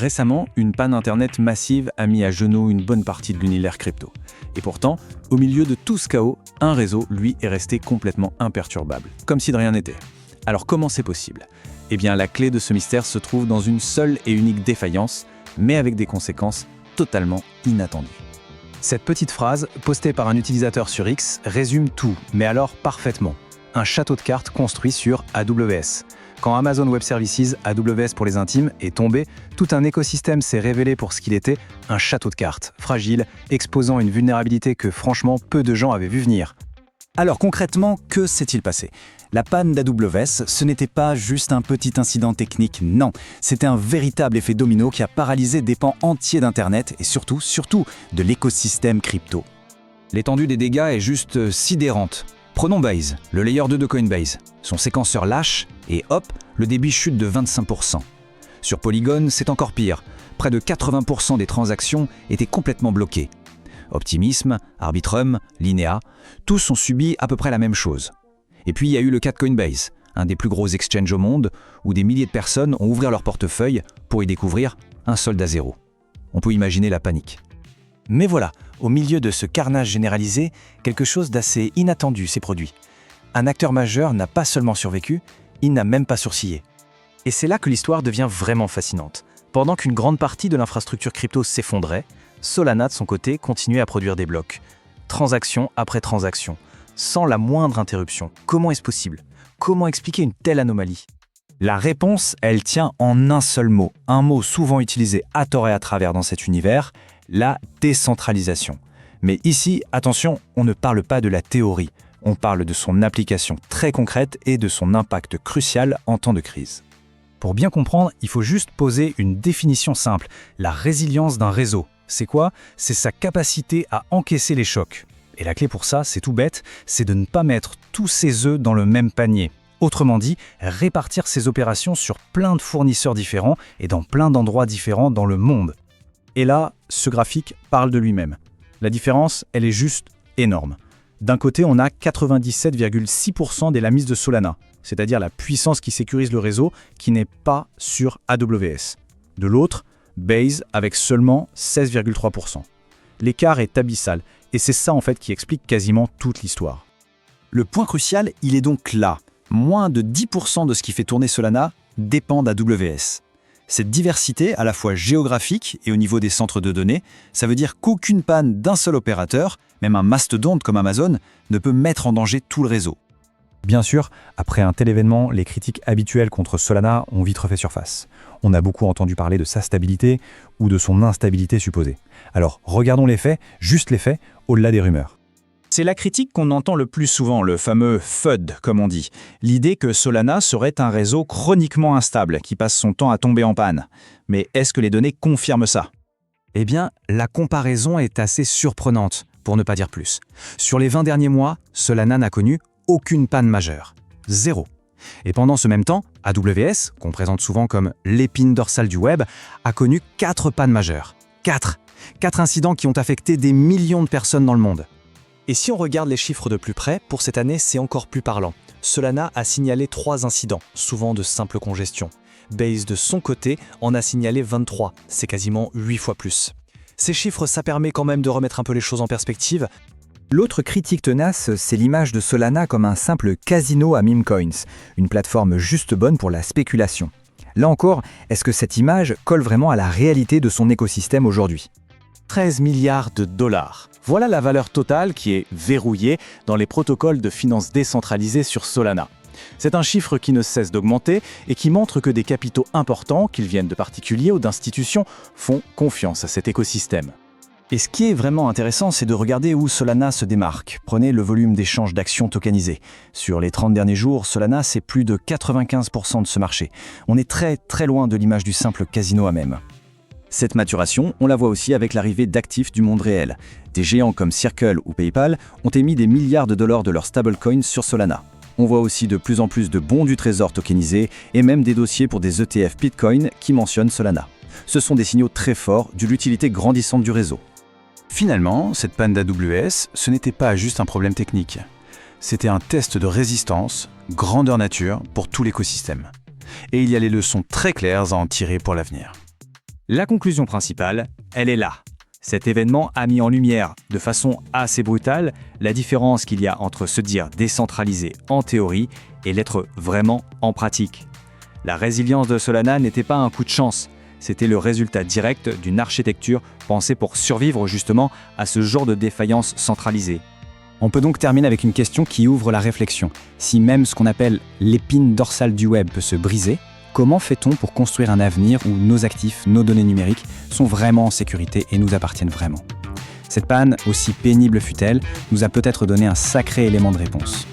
Récemment, une panne Internet massive a mis à genoux une bonne partie de l'univers crypto. Et pourtant, au milieu de tout ce chaos, un réseau, lui, est resté complètement imperturbable, comme si de rien n'était. Alors comment c'est possible? Eh bien, la clé de ce mystère se trouve dans une seule et unique défaillance, mais avec des conséquences totalement inattendues. Cette petite phrase, postée par un utilisateur sur X, résume tout, mais alors parfaitement. Un château de cartes construit sur AWS. Quand Amazon Web Services, AWS pour les intimes, est tombé, tout un écosystème s'est révélé pour ce qu'il était, un château de cartes, fragile, exposant une vulnérabilité que franchement peu de gens avaient vu venir. Alors concrètement, que s'est-il passé? La panne d'AWS, ce n'était pas juste un petit incident technique, non. C'était un véritable effet domino qui a paralysé des pans entiers d'Internet et surtout de l'écosystème crypto. L'étendue des dégâts est juste sidérante. Prenons Base, le layer 2 de Coinbase. Son séquenceur lâche et hop, le débit chute de 25%. Sur Polygon, c'est encore pire. Près de 80% des transactions étaient complètement bloquées. Optimism, Arbitrum, Linea, tous ont subi à peu près la même chose. Et puis il y a eu le cas de Coinbase, un des plus gros exchanges au monde, où des milliers de personnes ont ouvert leur portefeuille pour y découvrir un solde à zéro. On peut imaginer la panique. Mais voilà, au milieu de ce carnage généralisé, quelque chose d'assez inattendu s'est produit. Un acteur majeur n'a pas seulement survécu, il n'a même pas sourcillé. Et c'est là que l'histoire devient vraiment fascinante. Pendant qu'une grande partie de l'infrastructure crypto s'effondrait, Solana de son côté continuait à produire des blocs, transaction après transaction, sans la moindre interruption. Comment est-ce possible? Comment expliquer une telle anomalie? La réponse, elle tient en un seul mot, un mot souvent utilisé à tort et à travers dans cet univers, la décentralisation. Mais ici, attention, on ne parle pas de la théorie, on parle de son application très concrète et de son impact crucial en temps de crise. Pour bien comprendre, il faut juste poser une définition simple, la résilience d'un réseau. C'est quoi? C'est sa capacité à encaisser les chocs. Et la clé pour ça, c'est tout bête, c'est de ne pas mettre tous ses œufs dans le même panier. Autrement dit, répartir ses opérations sur plein de fournisseurs différents et dans plein d'endroits différents dans le monde. Et là, ce graphique parle de lui-même. La différence, elle est juste énorme. D'un côté, on a 97,6% des lamises de Solana, c'est-à-dire la puissance qui sécurise le réseau qui n'est pas sur AWS. De l'autre, Base avec seulement 16,3%. L'écart est abyssal, et c'est ça en fait qui explique quasiment toute l'histoire. Le point crucial, il est donc là. Moins de 10% de ce qui fait tourner Solana dépend d'AWS. Cette diversité, à la fois géographique et au niveau des centres de données, ça veut dire qu'aucune panne d'un seul opérateur, même un mastodonte comme Amazon, ne peut mettre en danger tout le réseau. Bien sûr, après un tel événement, les critiques habituelles contre Solana ont vite refait surface. On a beaucoup entendu parler de sa stabilité ou de son instabilité supposée. Alors, regardons les faits, juste les faits, au-delà des rumeurs. C'est la critique qu'on entend le plus souvent, le fameux FUD, comme on dit. L'idée que Solana serait un réseau chroniquement instable, qui passe son temps à tomber en panne. Mais est-ce que les données confirment ça? Eh bien, la comparaison est assez surprenante, pour ne pas dire plus. Sur les 20 derniers mois, Solana n'a connu aucune panne majeure. Zéro. Et pendant ce même temps, AWS, qu'on présente souvent comme l'épine dorsale du web, a connu 4 pannes majeures. 4 incidents qui ont affecté des millions de personnes dans le monde. Et si on regarde les chiffres de plus près, pour cette année, c'est encore plus parlant. Solana a signalé 3 incidents, souvent de simple congestion. Base, de son côté, en a signalé 23, c'est quasiment 8 fois plus. Ces chiffres, ça permet quand même de remettre un peu les choses en perspective. L'autre critique tenace, c'est l'image de Solana comme un simple casino à meme coins, une plateforme juste bonne pour la spéculation. Là encore, est-ce que cette image colle vraiment à la réalité de son écosystème aujourd'hui? 13 milliards de dollars. Voilà la valeur totale qui est verrouillée dans les protocoles de finances décentralisés sur Solana. C'est un chiffre qui ne cesse d'augmenter et qui montre que des capitaux importants, qu'ils viennent de particuliers ou d'institutions, font confiance à cet écosystème. Et ce qui est vraiment intéressant, c'est de regarder où Solana se démarque. Prenez le volume d'échange d'actions tokenisées. Sur les 30 derniers jours, Solana, c'est plus de 95% de ce marché. On est très loin de l'image du simple casino à même. Cette maturation, on la voit aussi avec l'arrivée d'actifs du monde réel. Des géants comme Circle ou PayPal ont émis des milliards de dollars de leurs stablecoins sur Solana. On voit aussi de plus en plus de bons du trésor tokenisés et même des dossiers pour des ETF Bitcoin qui mentionnent Solana. Ce sont des signaux très forts de l'utilité grandissante du réseau. Finalement, cette panne d'AWS, ce n'était pas juste un problème technique. C'était un test de résistance, grandeur nature pour tout l'écosystème. Et il y a les leçons très claires à en tirer pour l'avenir. La conclusion principale, elle est là. Cet événement a mis en lumière, de façon assez brutale, la différence qu'il y a entre se dire décentralisé en théorie et l'être vraiment en pratique. La résilience de Solana n'était pas un coup de chance, c'était le résultat direct d'une architecture pensée pour survivre justement à ce genre de défaillance centralisée. On peut donc terminer avec une question qui ouvre la réflexion. Si même ce qu'on appelle l'épine dorsale du web peut se briser, comment fait-on pour construire un avenir où nos actifs, nos données numériques sont vraiment en sécurité et nous appartiennent vraiment ? Cette panne, aussi pénible fut-elle, nous a peut-être donné un sacré élément de réponse.